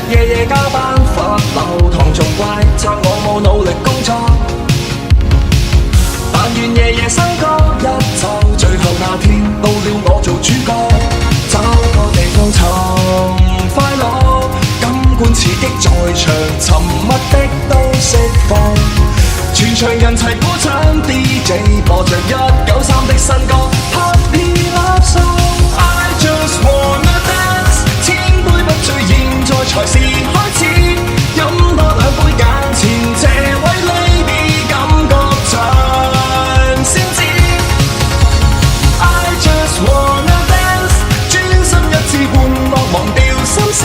夜夜加班罰留堂，仲怪責我冇努力工作。但願夜夜笙歌一奏，最後那天到了我做主角，找個地方尋快樂，感官刺激在場，沉默的都釋放，全場人齊鼓掌 ，DJ 播着193的新歌 ，Happy Love Song。I just wanna dance， 千杯不醉，現在才是開始，飲多2杯眼前這位 lady 感覺像先知。I just wanna dance， 專心一致玩樂忘掉心思，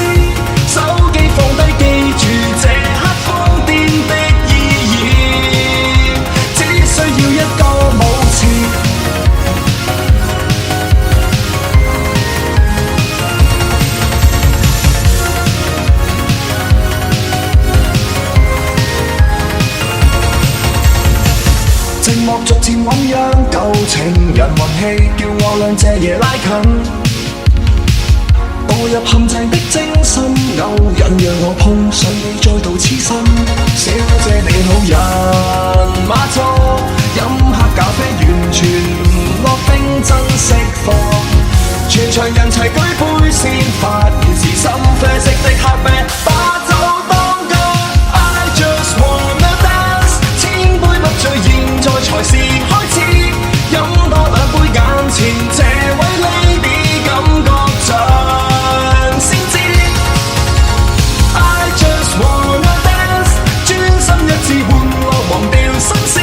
手機放低記住這刻瘋癲的意義，只需要一個舞池。寂寞逐漸醞釀，舊情人運氣叫我倆這夜拉近，墮入陷阱的精心勾引，讓我碰上你再度痴心。小姐你好人馬座，飲黑咖啡完全唔落冰真釋放，全場人齊舉杯先發現是深啡色的黑啤，把酒當歌。I just wanna dance， 千杯不醉，現在才是開始，飲多2杯眼前這位 lady 感覺像先知。I just wanna dance， 專心一致玩樂忘掉心思，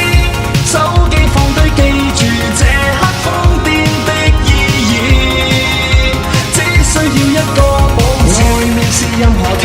手機放低記住這刻瘋癲的意義，只需要一個舞池，外面是任何天